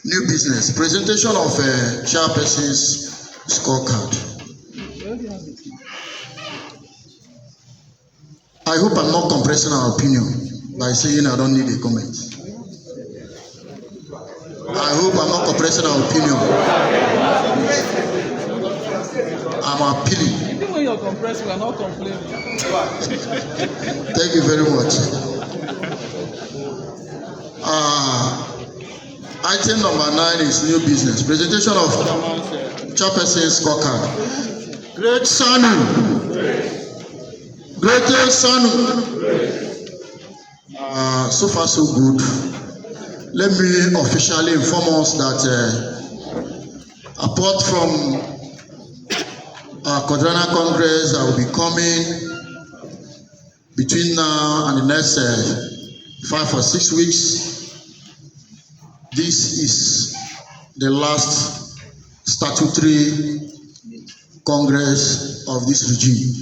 New business. Presentation of chairperson's scorecard. I hope I'm not compressing our opinion by saying I don't need a comment. I hope I'm not compressing our opinion. I'm appealing. Even when you're compressing, we're not complaining. Thank you very much. Item number 9 is new business. Presentation of chairperson's scorecard. Great Sanu. Greatest Sanu. So far so good. Let me officially inform us that apart from our Quadrennial Congress that will be coming between now and the next 5 or 6 weeks, this is the last statutory Congress of this regime.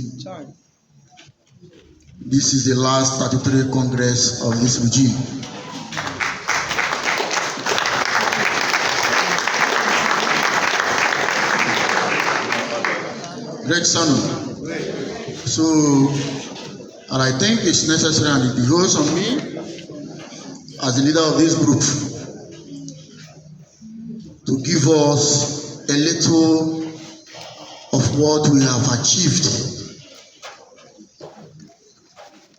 This is the last statutory Congress of this regime. Great son. So, and I think it's necessary and it behoves on me as the leader of this group to give us a little of what we have achieved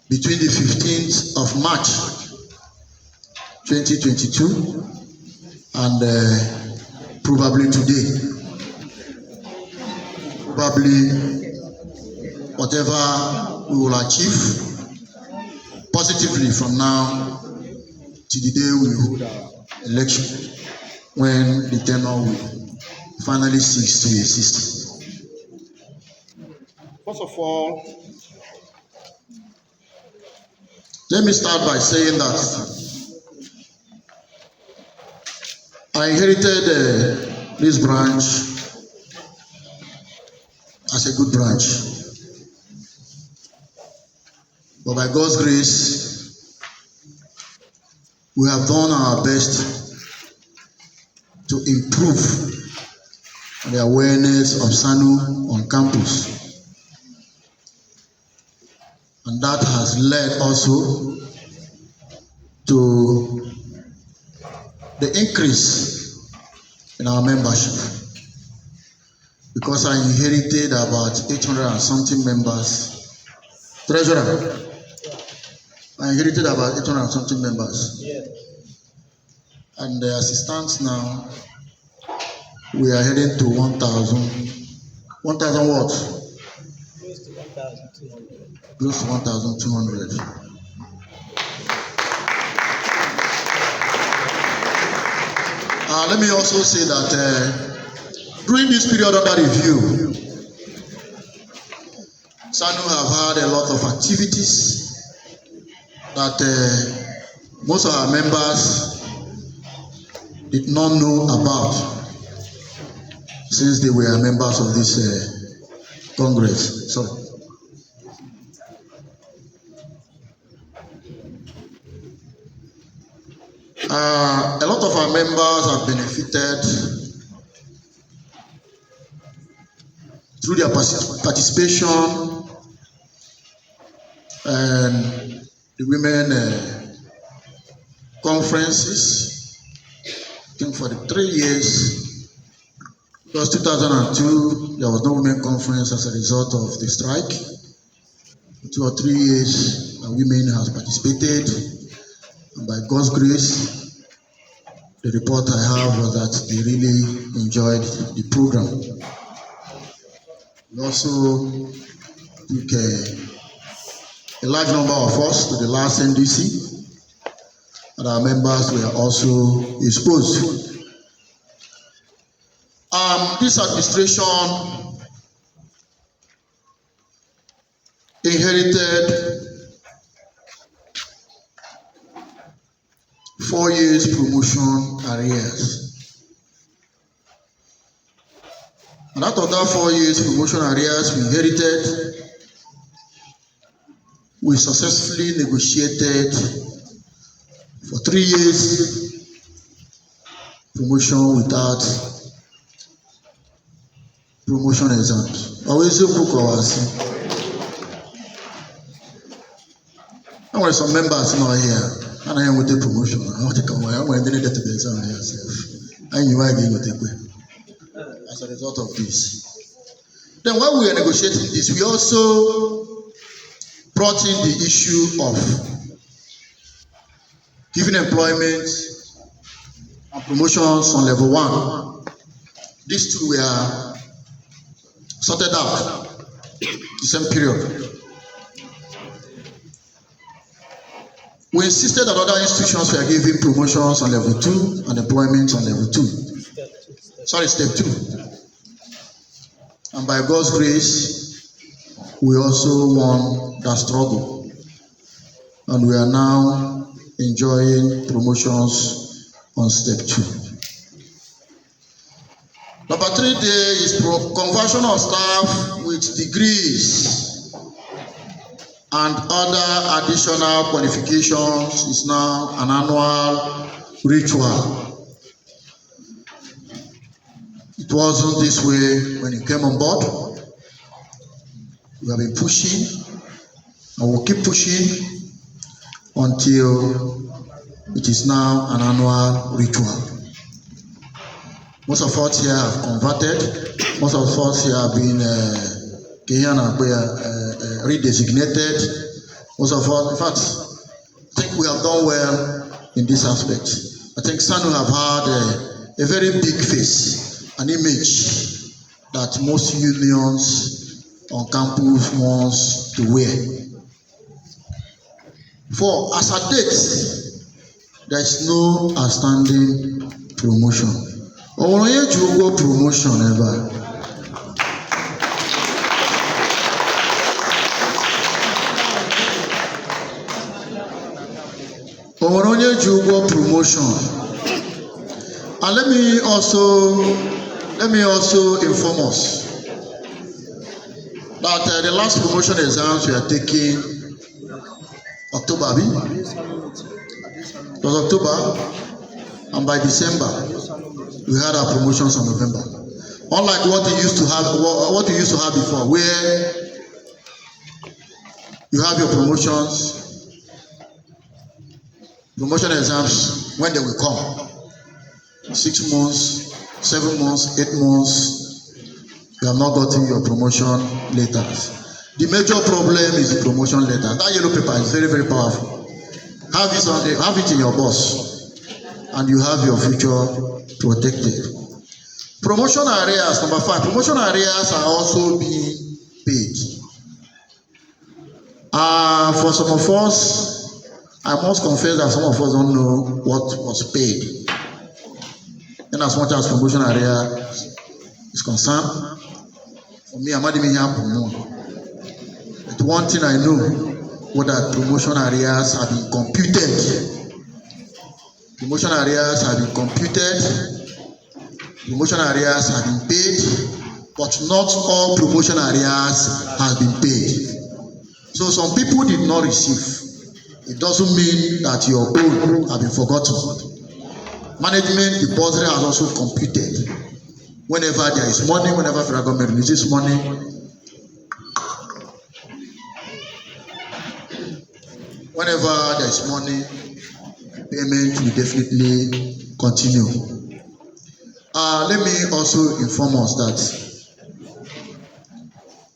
between the 15th of March 2022 and probably today. Probably whatever we will achieve positively from now to the day we hold our election, when the tenure will finally cease to exist. First of all, let me start by saying that I inherited this branch as a good branch, but by God's grace, we have done our best to improve the awareness of SANU on campus, and that has led also to the increase in our membership. Because I inherited about 800 and something members. Treasurer, I inherited about 800 and something members. Yeah. And as it stands now, we are heading to 1,000. 1,000 what? Close to 1,200. Close to 1,200. Let me also say that during this period under review, SANU have had a lot of activities that most of our members did not know about since they were members of this Congress. Sorry. A lot of our members have benefited through their participation and the women conferences. I think for the 3 years, because 2002 there was no women conference as a result of the strike. 2 or 3 years, women has participated, and by God's grace, the report I have was that they really enjoyed the program. We also took a large number of us to the last NDC, and our members were also exposed. This administration inherited 4 years promotion arrears. And out of that 4 years promotion arrears we inherited, we successfully negotiated for 3 years promotion without promotion exams. Always a book or I want some members not here, and I am with the promotion. I want to come away. I want to get to the exam myself. I knew I gave it as a result of this. Then while we were negotiating this, we also brought in the issue of giving employment and promotions on level 1. These two were sorted out the same period. We insisted that other institutions were giving promotions on level 2 and employment on level 2. Step 2. And by God's grace, we also won that struggle. And we are now enjoying promotions on step 2. Number 3 there is conversion of staff with degrees and other additional qualifications is now an annual ritual. It wasn't this way when you came on board. We have been pushing and we'll keep pushing until it is now an annual ritual. Most of us here have converted. Most of us here have been redesignated. Most of us, in fact, I think we have done well in this aspect. I think SANU have had a very big face, an image that most unions on campus wants to wear. For as at date, there is no outstanding promotion. Or yet you go promotion ever. Omoronye Jugo promotion. And let me also inform us that the last promotion exams we are taking October. It was October, and by December we had our promotions in November. Unlike what we used to have before, where you have your promotion exams when they will come. 6 months, 7 months, 8 months, you have not gotten your promotion letters. The major problem is the promotion letter. That yellow paper is very, very powerful. Have it in your boss, and you have your future protected. Promotion areas, number 5. Promotion areas are also being paid. For some of us, I must confess that some of us don't know what was paid. And as much as promotion area is concerned, for me, I'm not even here for more. But one thing I know, what that promotion areas have been computed. Promotion areas have been computed. Promotion areas have been paid, but not all promotion areas have been paid. So some people did not receive. It doesn't mean that your own have been forgotten. Management, the bursary has also computed. Whenever there is money, whenever federal government releases money, whenever there is money, payment will definitely continue. Let me also inform us that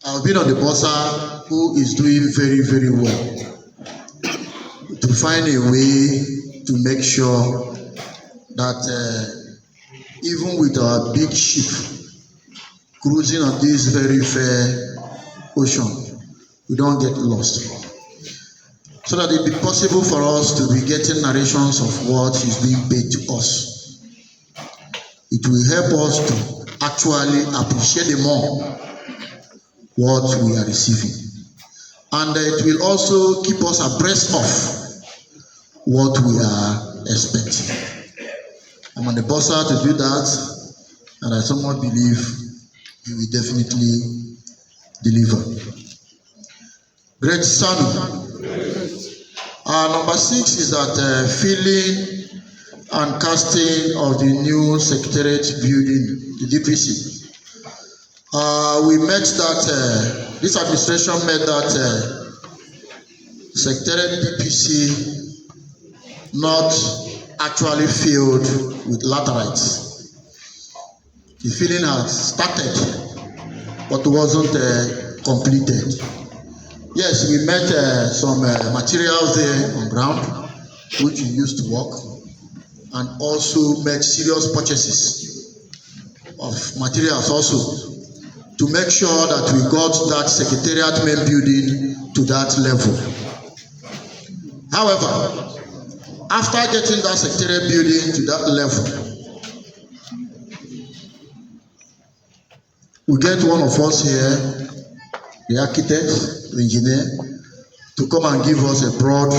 I've been on the bursar who is doing very, very well to find a way to make sure that even with our big ship cruising on this very fair ocean, we don't get lost. So that it be possible for us to be getting narrations of what is being paid to us. It will help us to actually appreciate more what we are receiving. And it will also keep us abreast of what we are expecting. I'm on the bursar to do that, and I somewhat believe we will definitely deliver. Great SANU. Number 6 is that filling and casting of the new Secretariat building, the DPC. We met that, this administration met that Secretariat DPC not actually filled with laterites. The filling had started, but wasn't completed. Yes, we met some materials there on ground, which we used to work, and also made serious purchases of materials also to make sure that we got that Secretariat main building to that level. However, after getting that Secretariat building to that level, we get one of us here, the architect, the engineer, to come and give us a broad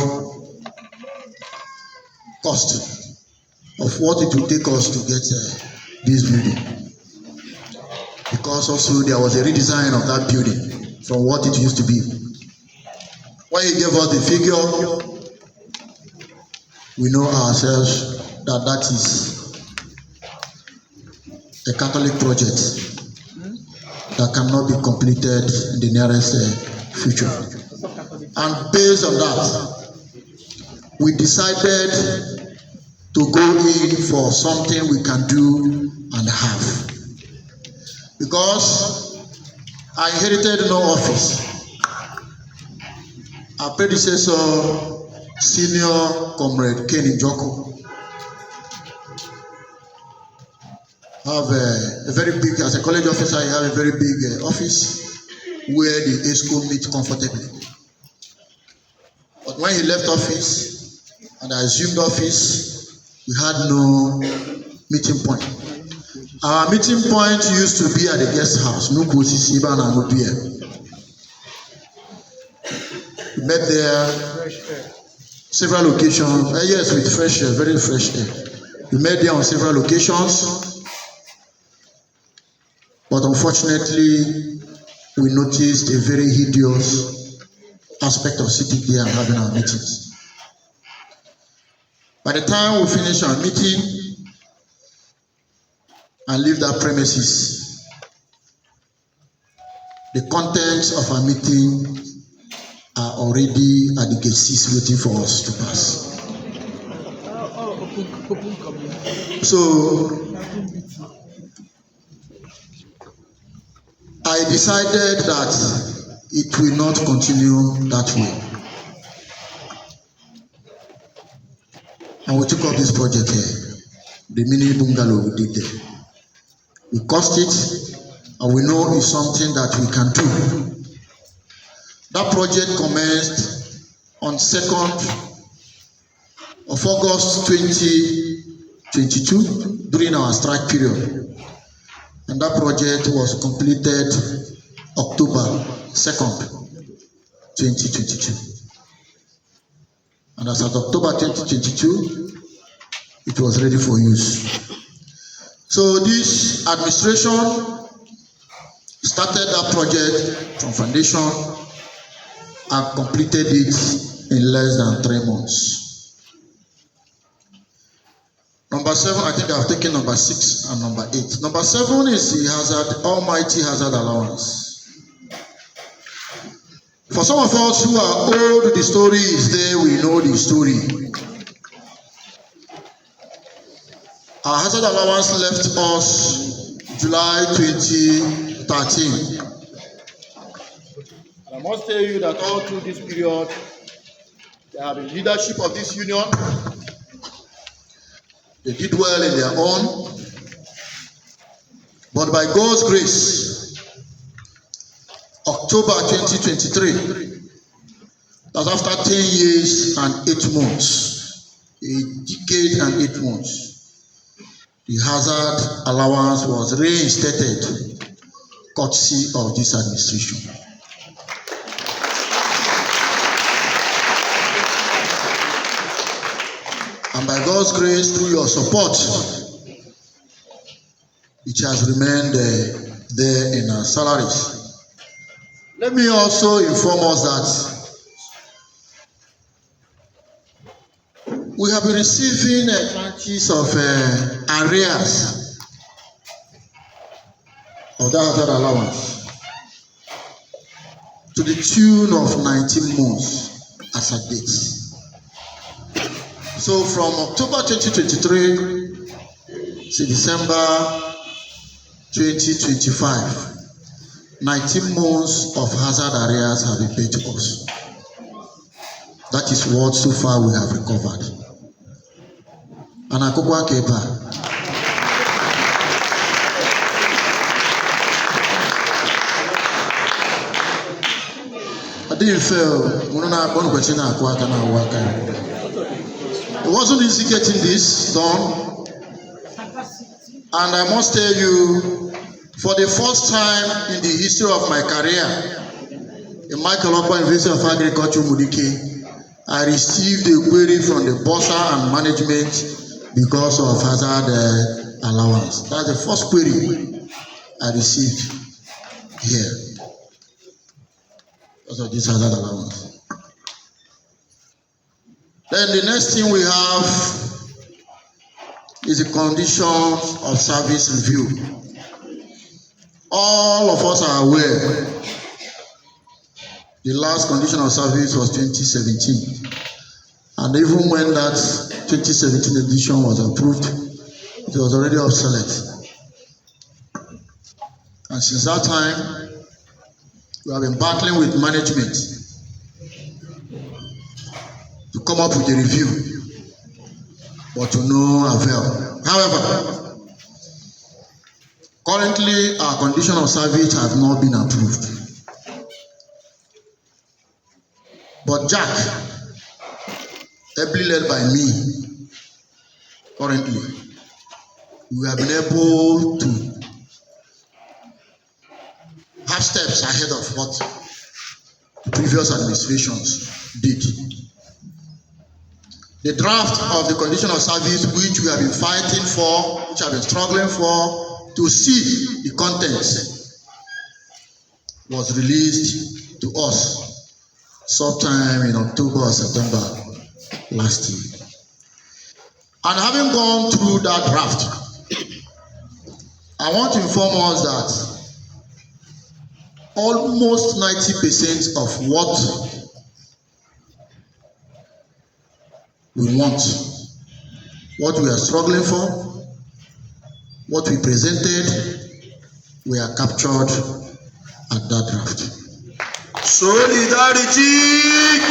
cost of what it will take us to get this building. Because also there was a redesign of that building from what it used to be. When he gave us the figure, we know ourselves that that is a Catholic project that cannot be completed in the nearest future. And based on that, we decided to go in for something we can do and have. Because I inherited no office. Our predecessor, Senior Comrade Ken Njoko, have a very big, as a college officer, I have a very big office where the ESCO meet comfortably. But when he left office and I assumed office, we had no meeting point. Our meeting point used to be at the guest house, Nukusi Siban and Nubia. We met there several locations. Yes, with fresh air, very fresh air. We met there on several locations. But unfortunately, we noticed a very hideous aspect of sitting there and having our meetings. By the time we finish our meeting and leave that premises, the contents of our meeting are already at the gate 6 waiting for us to pass. So I decided that it will not continue that way. And we took up this project here, the mini bungalow we did there. We cost it, and we know it's something that we can do. That project commenced on 2nd of August 2022 during our strike period. And that project was completed October 2nd, 2022. And as of October 2022, it was ready for use. So this administration started that project from foundation and completed it in less than 3 months. Number 7, I think I've taken number 6 and number 8. Number 7 is the hazard, almighty hazard allowance. For some of us who are old, the story is there, we know the story. Our hazard allowance left us July 2013. I must tell you that all through this period, there have been leadership of this union. They did well in their own. But by God's grace, October 2023, that's after 10 years and 8 months, a decade and 8 months, the hazard allowance was reinstated, courtesy of this administration. And by God's grace, through your support, it has remained there in our salaries. Let me also inform us that We have been receiving tranches of arrears of that hazard allowance to the tune of 19 months as at date. So from October 2023 to December 2025, 19 months of hazard arrears have been paid to us. That is what so far we have recovered. And Akokwa Kepa. I didn't fail. It wasn't easy getting this done. And I must tell you, for the first time in the history of my career, in Michael Okpa University of Agriculture, Mudike, I received a query from the bursar and management because of hazard allowance. That's the first query I received here because of this hazard allowance. Then the next thing we have is the conditions of service review. All of us are aware the last condition of service was 2017. And even when that 2017 edition was approved, it was already obsolete. And since that time, we have been battling with management to come up with a review, but to no avail. However, currently our condition of service has not been approved. But Jack, ably led by me, currently, we have been able to have steps ahead of what the previous administrations did. The draft of the condition of service, which we have been fighting for, which we have been struggling for, to see the contents, was released to us sometime in October or September last year. And having gone through that draft, I want to inform us that almost 90% of what we want, what we are struggling for, what we presented, we are captured at that draft. Solidarity!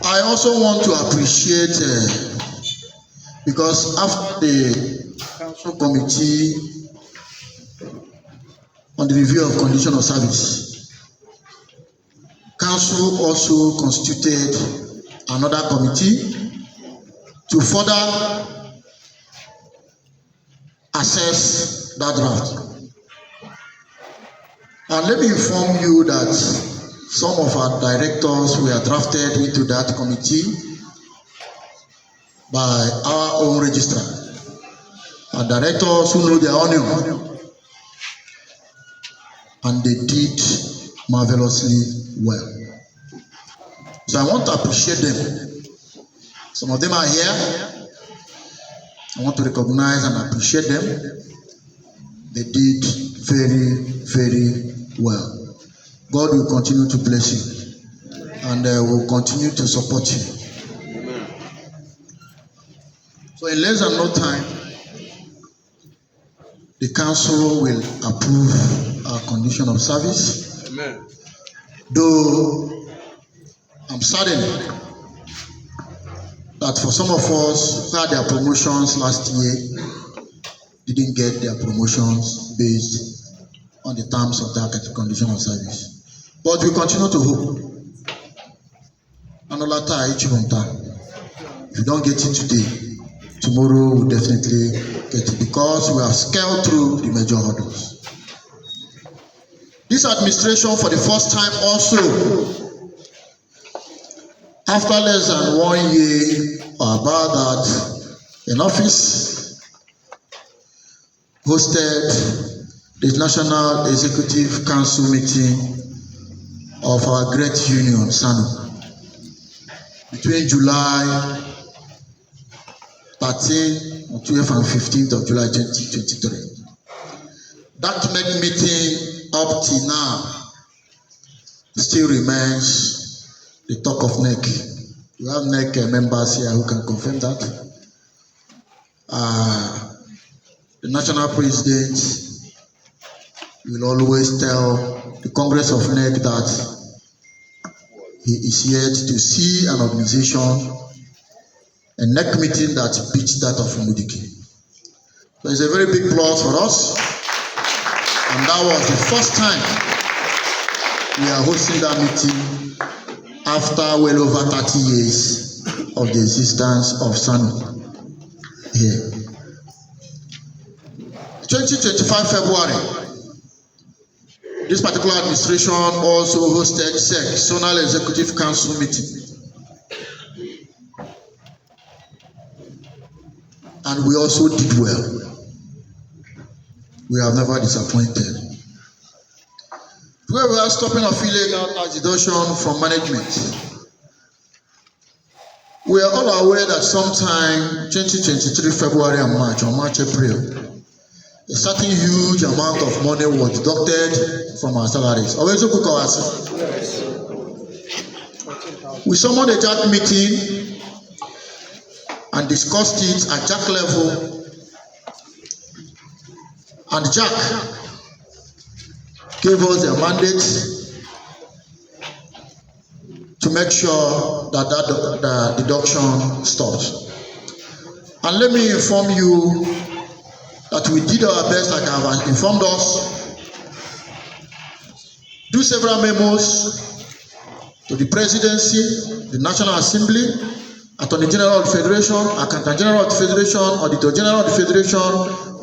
I also want to appreciate, because after the council committee on the review of condition of service, council also constituted another committee to further assess that draft. And let me inform you that some of our directors were drafted into that committee by our own registrar. Our directors who know their onion, and they did marvelously well. So I want to appreciate them. Some of them are here. I want to recognize and appreciate them. They did very, very well. God will continue to bless you, and will continue to support you. Amen. So in less than no time, the council will approve our condition of service. Amen. Though I'm saddened that for some of us who had their promotions last year, didn't get their promotions based on the terms of that condition of service. But we continue to hope. If you don't get it today, tomorrow we'll definitely get it, because we have scaled through the major hurdles. This administration, for the first time also, after less than 1 year or about that in office, hosted the National Executive Council meeting of our great union, SANU. between July 13, 12, and 15th of July 2023. That MEC meeting up till now still remains the talk of NEC. We have NEC members here who can confirm that. The national president will always tell the Congress of NEC that he is yet to see an organization, a NEC meeting that beats that of Umudike. So it's a very big plus for us, and that was the first time we are hosting that meeting after well over 30 years of the existence of SANU here. 2025 February, this particular administration also hosted SEC, Zonal Executive Council meeting. And we also did well. We have never disappointed. Today we are stopping of illegal tax deduction from management. We are all aware that sometime 2023 February and March, or March, April, a certain huge amount of money was deducted from our salaries. We summoned a JAC meeting and discussed it at JAC level, and JAC gave us their mandate to make sure that the deduction stops. And let me inform you that we did our best, like I have informed us, do several memos to the presidency, the National Assembly, Attorney General of the Federation, Accountant General of the Federation, Auditor General of the Federation.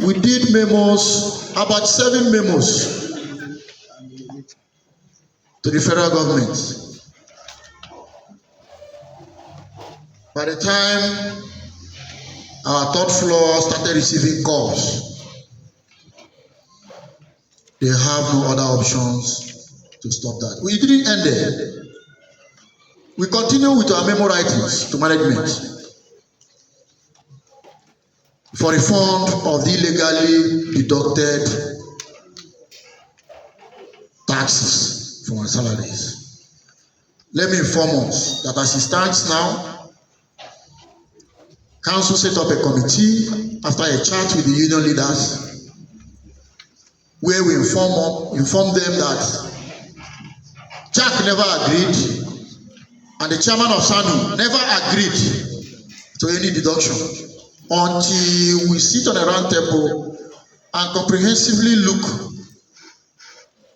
We did memos, about 7 memos to the federal government. By the time our third floor started receiving calls, they have no other options to stop that. We didn't end there. We continue with our memo writings to management for refund of the illegally deducted taxes from our salaries. Let me inform us that as it stands now, Council set up a committee after a chat with the union leaders, where we inform them that JAC never agreed, and the chairman of SANU never agreed to any deduction until we sit on a round table and comprehensively look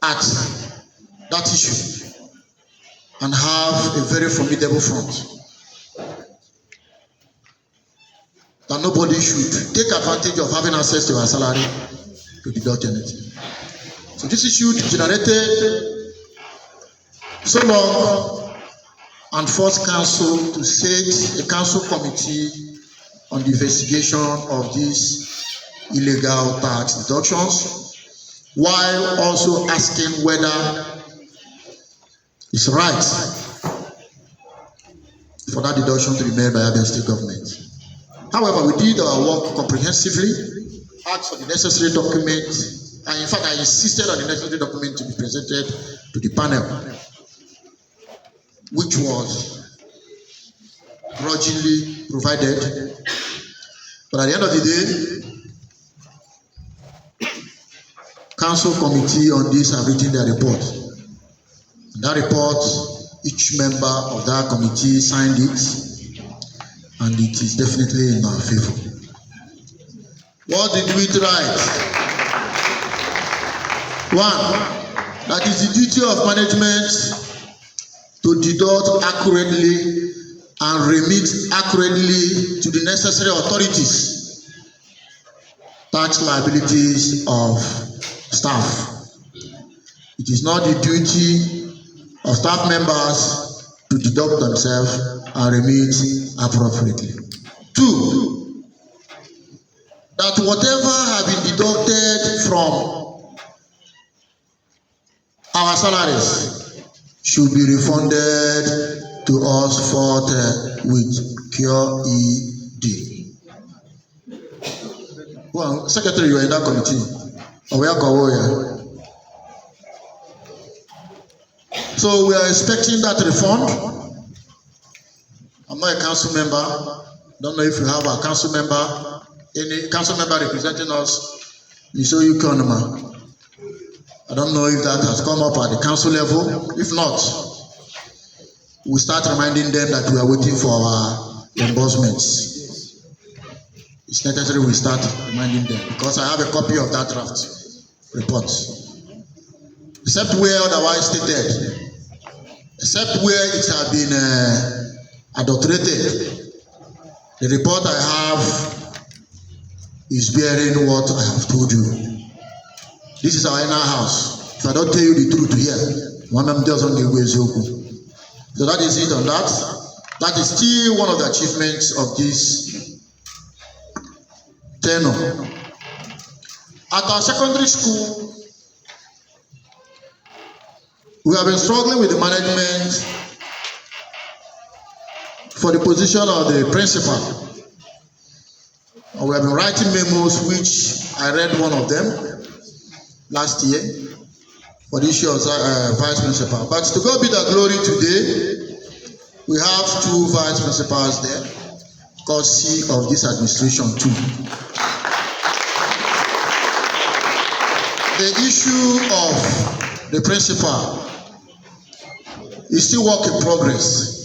at that issue and have a very formidable front. That nobody should take advantage of having access to our salary to deduct anything. So this issue generated so long and forced council to set a council committee on the investigation of these illegal tax deductions, while also asking whether it's right for that deduction to be made by Abia State government. However, we did our work comprehensively, asked for the necessary document, and in fact, I insisted on the necessary document to be presented to the panel, which was grudgingly provided. But at the end of the day, council committee on this have written their report. And that report, each member of that committee signed it, and it is definitely in our favor. What did we write? 1, that is the duty of management to deduct accurately and remit accurately to the necessary authorities tax liabilities of staff. It is not the duty of staff members to deduct themselves and remit appropriately. 2, that whatever have been deducted from our salaries should be refunded to to us forth with cure ED. Well, Secretary, you are in that committee. So we are expecting that refund. I'm not a council member. Don't know if you have a council member, any council member representing us in Isoyi Konoma. I don't know if that has come up at the council level. If not, we start reminding them that we are waiting for our reimbursements. It's necessary we start reminding them because I have a copy of that draft report. Except where otherwise stated, except where it has been adulterated. The report I have is bearing what I have told you. This is our inner house. If I don't tell you the truth here, one of them doesn't give away Zoku. So that is it on that. That is still one of the achievements of this tenure. At our secondary school, we have been struggling with the management for the position of the principal. We have been writing memos, which I read one of them last year for the issue of vice principal. But to God be the glory today, we have 2 vice principals there, courtesy of this administration too. The issue of the principal is still work in progress.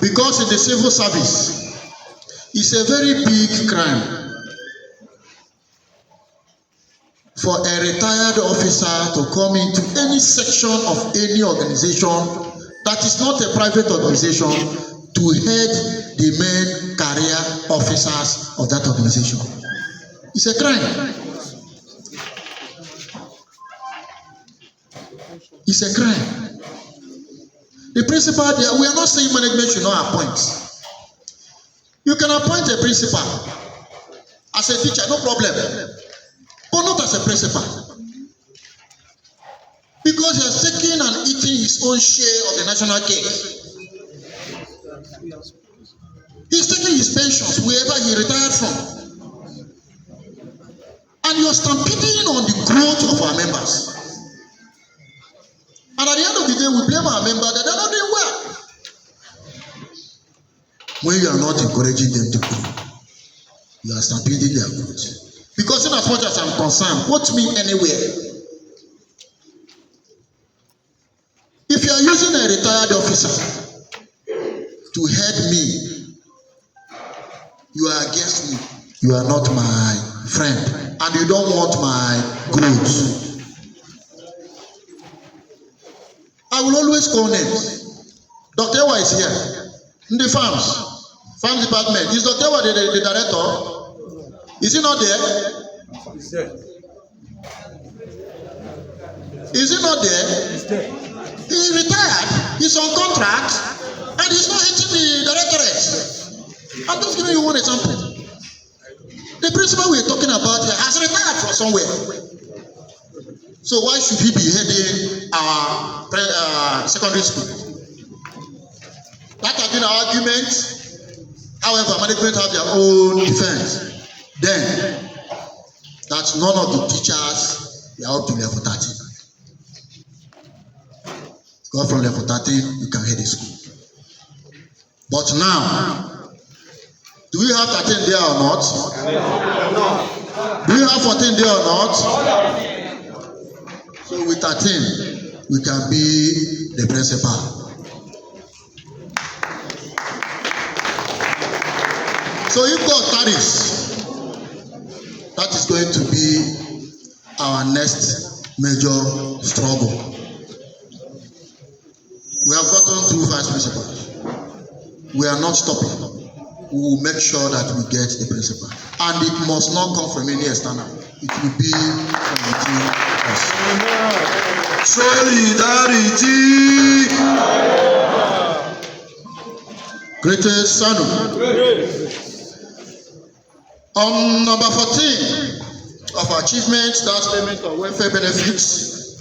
Because in the civil service, it's a very big crime for a retired officer to come into any section of any organization that is not a private organization to head the main career officers of that organization. It's a crime. It's a crime. The principal there, we are not saying management should not appoint. You can appoint a principal as a teacher, no problem, but not as a principal. Because he has taken and eaten his own share of the national cake. He's taking his pensions wherever he retired from. And you're stampeding on the growth of our members. And at the end of the day, we blame our members that they're not doing well. When you are not encouraging them to grow, you are stampeding their growth. Because in as much as I'm concerned, put me anywhere. If you are using a retired officer to head me, you are against me. You are not my friend. And you don't want my growth. I will always call names. Dr. Ewa is here. In the farm department. Is Dr. Ewa the director? Is he not there? He's there. Is he not there? He's there. He retired. He's on contract. And he's not hitting the directorate. I'm just giving you one example. The principal we're talking about here has retired from somewhere. So why should he be heading our secondary school? That has been our argument. However, management have their own defense. Then, that none of the teachers are up to level 13. Go from level 13, you can head a school. But now, do we have 13 there or not? Do we have 14 there or not? So with 13, we can be the principal. So if God tarries, that is going to be our next major struggle. We have gotten 2 vice principals. We are not stopping. We will make sure that we get the principal. And it must not come from any external. It will be from within us. Solidarity. Greatest Sanu. On number 14 of achievements, that's payment of welfare benefits.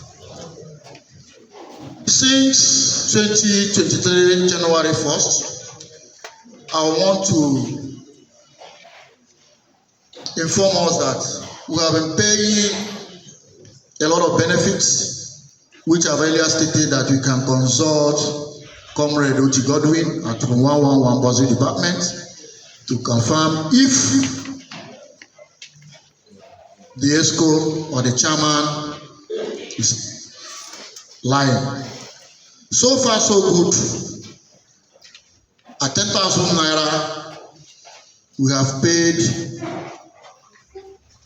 Since 2023, January 1st, I want to inform us that we have been paying a lot of benefits, which I've earlier stated that you can consult Comrade Oti Godwin at 111 Bursary Department to confirm if the ESCO or the chairman is lying. So far, so good. At 10,000 naira, we have paid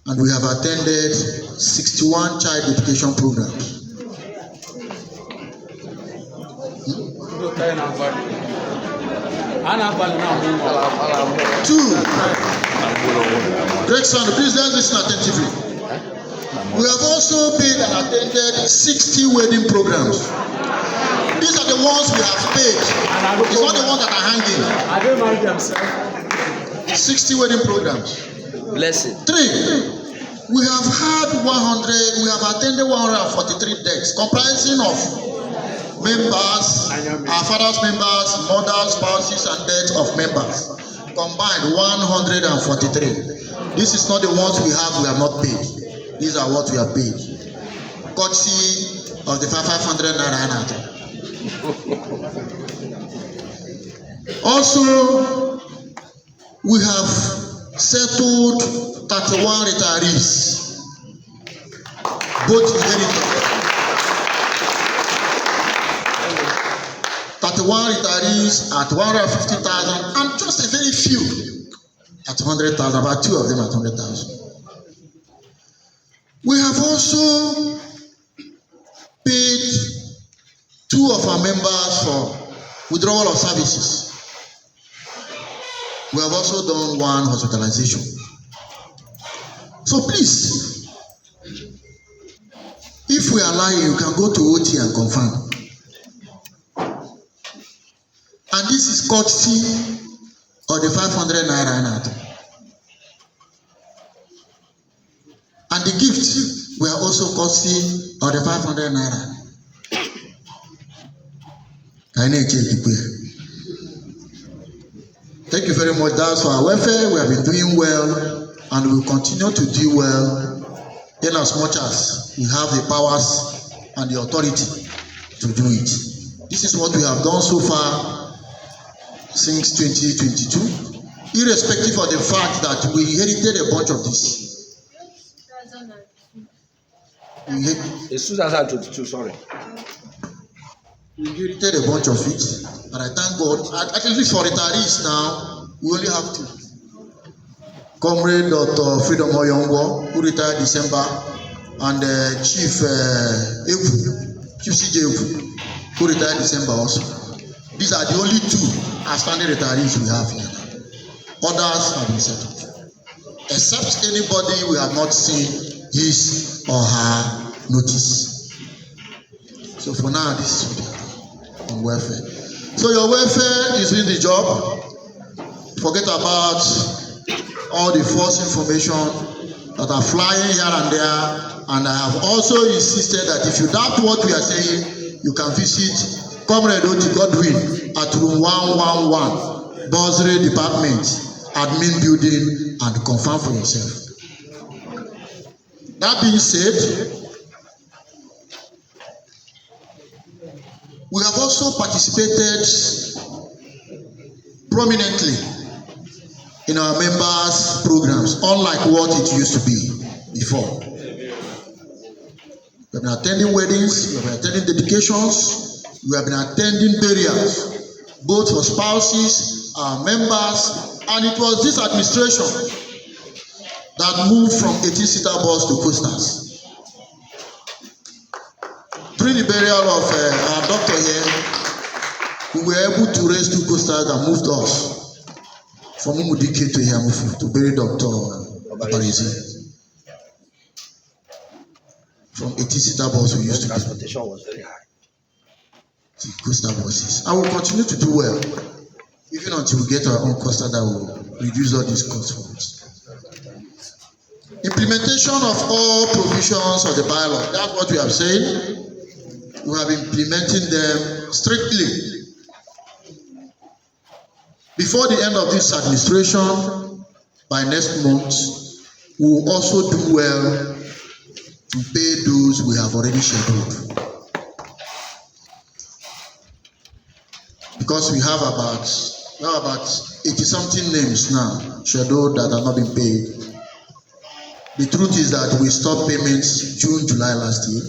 and we have attended 61 child education programs. Two, great son, please let's listen attentively. We have also paid and attended 60 wedding programs. These are the ones we have paid. It's not the ones that are hanging. I don't mind themselves. 60 wedding programs. Blessing. 3, we have attended 143 deaths, comprising of members, our father's members, mothers, spouses, and deaths of members. Combined 143. This is not the ones we have not paid. These are what we have paid. Courtesy of the 500 naira. Also, we have settled 31 retirees, both inheritors. 31 retirees at 150,000, and just a very few at 100,000, about 2 of them at 100,000. We have also paid 2 of our members for withdrawal of services. We have also done 1 hospitalization. So please, if we are lying, you can go to OT and confirm. And this is courtesy of the 500 naira. And the gifts were also courtesy of the 500 naira. Thank you very much. That's for our welfare. We have been doing well and we will continue to do well in as much as we have the powers and the authority to do it. This is what we have done so far since 2022, irrespective of the fact that we inherited a bunch of this. It's 2022, sorry. We inherited a bunch of it, and I thank God. At least for retirees now, we only have 2. Comrade Dr. Freedom Oyongo, who retired December, and Chief CJ Ebu, who retired December also. These are the only 2 outstanding retirees we have here. Others have been settled. Except anybody we have not seen his or her notice. So for now, this is what we are on welfare. So your welfare is doing the job. Forget about all the false information that are flying here and there. And I have also insisted that if you doubt what we are saying, you can visit Comrade Oti Godwin at room 111, Bursary Department, Admin Building, and confirm for yourself. That being said, we have also participated prominently in our members' programs, unlike what it used to be before. We have been attending weddings, we have been attending dedications, we have been attending burials, both for spouses, our members, and it was this administration that moved from 18-seater bus to coasters. During the burial of our doctor here, we were able to raise 2 coasters that moved us from Umudike to Yamufu to bury Dr. Abarizi. From 18-seater bus we used to transportation was very high. To coaster buses. I will continue to do well, even until we get our own coaster that will reduce all these costs for us. Implementation of all provisions of the bylaw. That's what we have said. we have been implementing them strictly. Before the end of this administration, by next month, we will also do well to pay those we have already scheduled. Because we have about 80-something names now scheduled that are not being paid. The truth is that we stopped payments June, July last year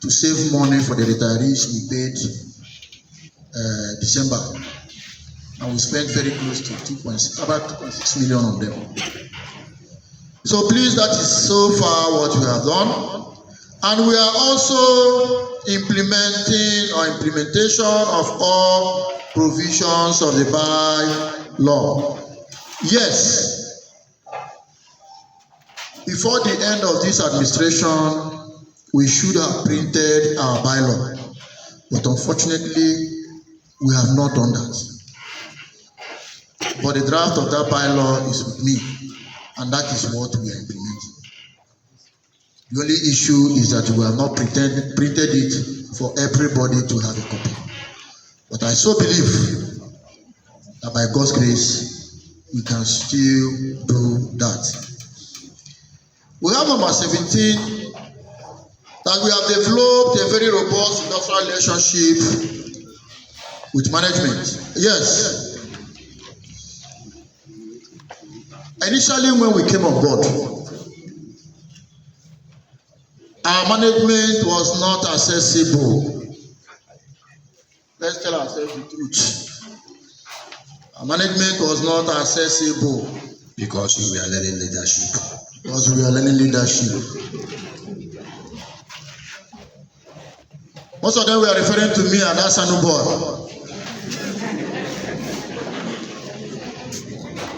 to save money for the retirees we paid December. And we spent very close to about 2.6 million on them. So please, that is so far what we have done. And we are also implementation of all provisions of the bylaw. Yes, before the end of this administration, we should have printed our bylaw, but unfortunately, we have not done that. But the draft of that bylaw is with me, and that is what we are implementing. The only issue is that we have not printed it for everybody to have a copy. But I so believe that by God's grace, we can still do that. We have number 17, that we have developed a very robust industrial relationship with management. Yes. Initially, when we came on board, our management was not accessible. Let's tell ourselves the truth. Our management was not accessible. Because we were learning leadership. Because we are learning leadership. Most of them were referring to me and that's Anu boy.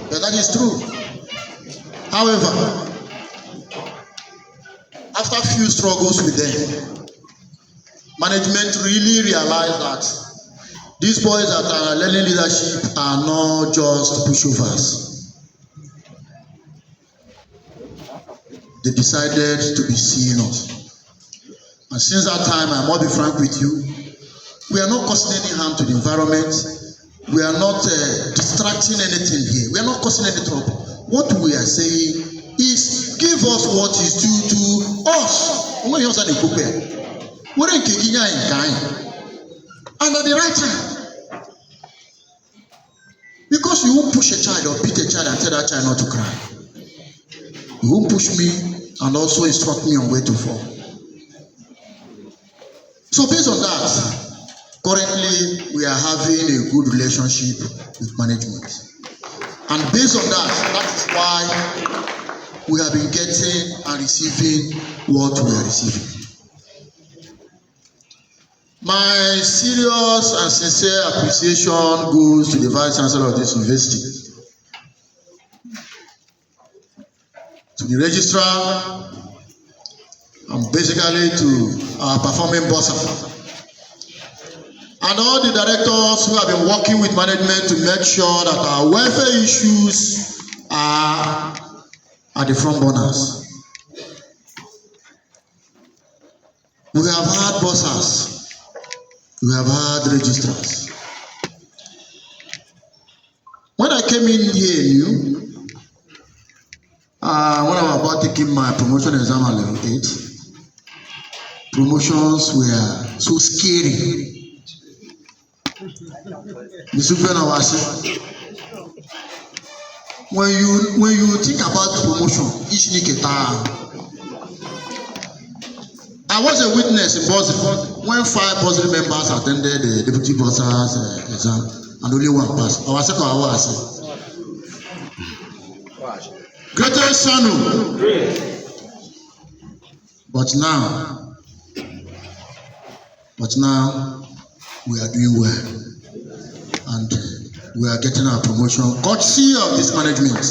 But that is true. However, after a few struggles with them, management really realized that these boys that are learning leadership are not just pushovers. They decided to be seeing us. And since that time, I must be frank with you, we are not causing any harm to the environment. We are not distracting anything here. We are not causing any trouble. What we are saying is, give us what is due to us. And at the right time. Because you won't push a child or beat a child and tell that child not to cry. You won't push me and also instruct me on where to fall. So based on that, currently we are having a good relationship with management. And based on that, that is why we have been getting and receiving what we are receiving. My serious and sincere appreciation goes to the Vice Chancellor of this university, to the registrar, and basically to our performing boss, and all the directors who have been working with management to make sure that our welfare issues are at the front burners. We have had bosses. We have had registrars. When I came in here, when I was about taking my promotion exam at level 8, promotions were so scary. When you think about promotion, I was a witness in Boston when 5 Boston members attended the deputy boss's exam and only one passed. Our second hour greatest Sanu. But now we are doing well and we are getting our promotion courtesy of this management,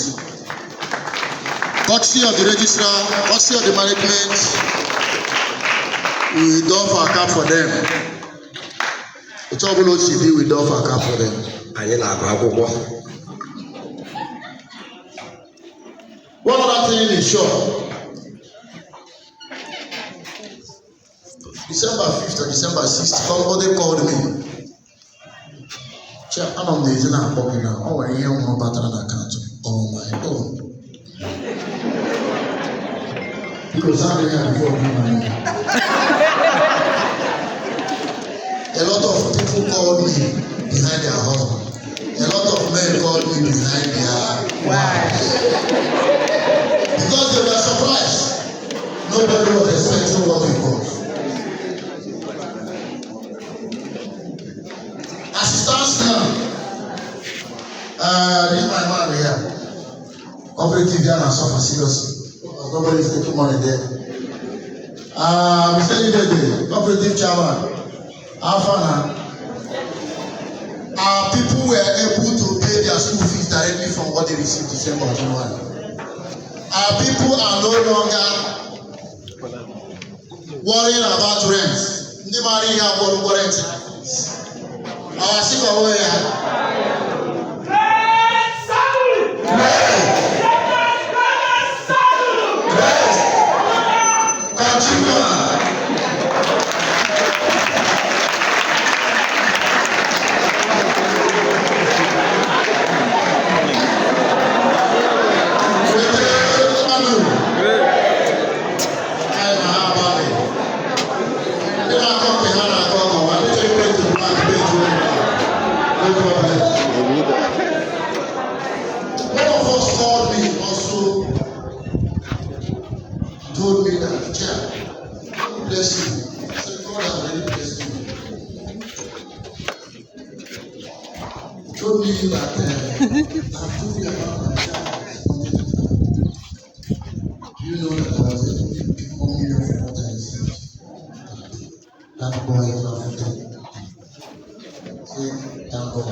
courtesy of the registrar, courtesy of the management. We doff our cap for them. It's all below CV, we doff our cap for them. One other thing is sure. December 5th, December 6th, somebody called me. I don't know if I'm talking now. Oh, I hear one pattern account. Oh my God. Because I'm here before me. A lot of people call me behind their husband. A lot of men call me behind their wives. Because they were surprised. Nobody was expecting what we got. As it stands now, this is my man here. Operative there and suffer seriously. Nobody is taking money there. Mr. Idede, operative chairman, Afana. People were able to pay their school fees directly from what they received December or January. People are no longer worrying about rent. Ndị mara ihe abụọ ụgwọ rent. Our sick of told me that, Chair, bless you. I said, God has already blessed you. He told me that I've told you about my child. You know that I was able to pick 1 million from what I received. That boy is not for them. Say, thank God.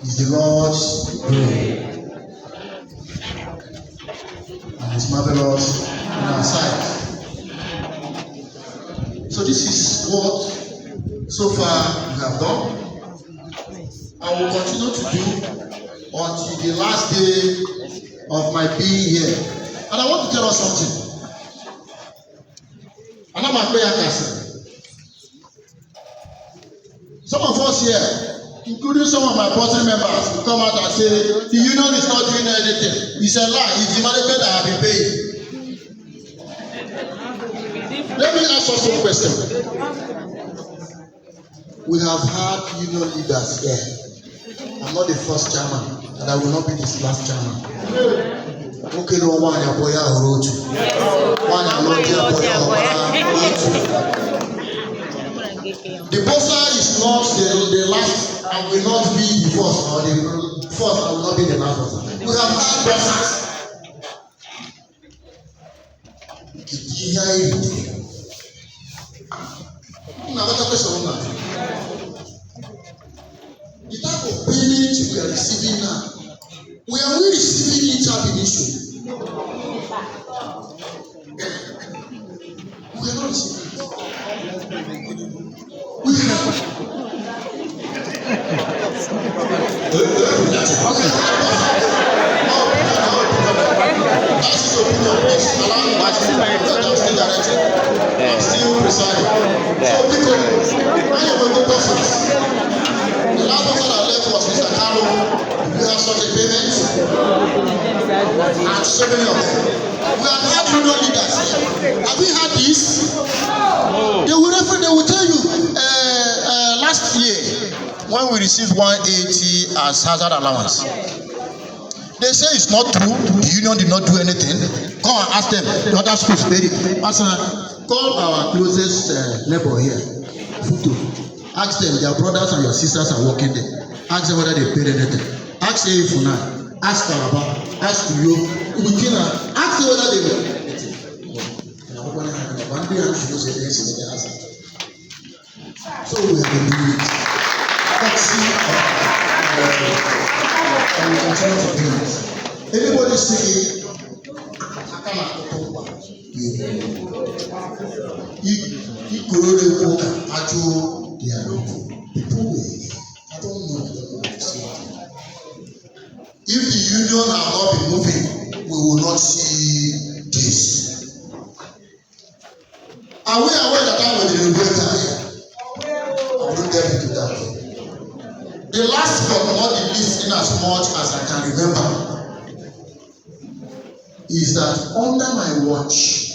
It's the Lord's doing. It's marvelous in our sight. So this is what so far we have done. I will continue to do until the last day of my being here. And I want to tell us something. And I'm a prayer person. Some of us here, including some of my board members, will come out and say the union is not doing anything. It's a lie. It's the management that have been paying. Let me ask us one question. We have had union leaders here. I'm not the first chairman, and I will not be this last chairman. Okay, no one Aboya Oroju. One Aboya Oroju. The bossa is not the last and will not be the first, or the first and will not be the last bossa. We have had bossas. The type of payment we are receiving now, are we receiving it ab initio? We are not receiving it. We have. I'm still presiding. So because I am a good person. The last person I left was Mr. Carlo. We have such a payment. And so many of them. We have had union leaders here. Have we had this? No. They will tell you last year when we received 180 as hazard allowance. They say it's not true. The union did not do anything. Go and ask them. The other schools paid it. Pastor, call our closest neighbor here. Futo. Ask them, their brothers and your sisters are working there. Ask them whether they paid anything. Ask Efuna. Ask Taraba. Ask Uyo. Ask them whether they paid anything. One day I'm supposed to say the answer. So we have been doing it. And we continue to do it. Anybody say, I don't know. If the union are not been moving, we will not see this. Are we aware as much as I can remember is that under my watch,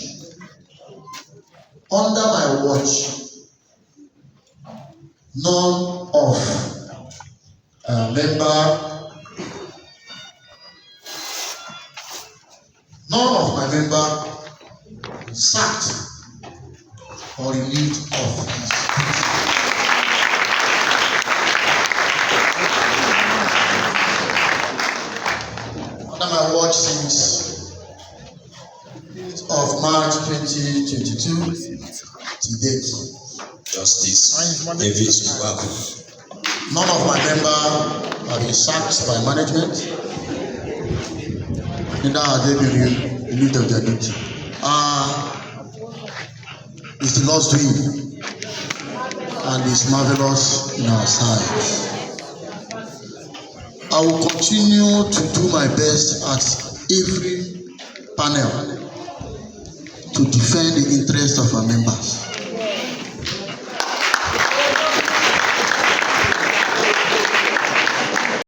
none of my member sacked or relieved office. Under my watch since of March 2022 to date. Justice David Uwaku. None of my members have been sacked by management. Neither are they been relieved of their duty. It's the Lord's doing, and it's marvelous in our sight. I will continue to do my best at every panel to defend the interest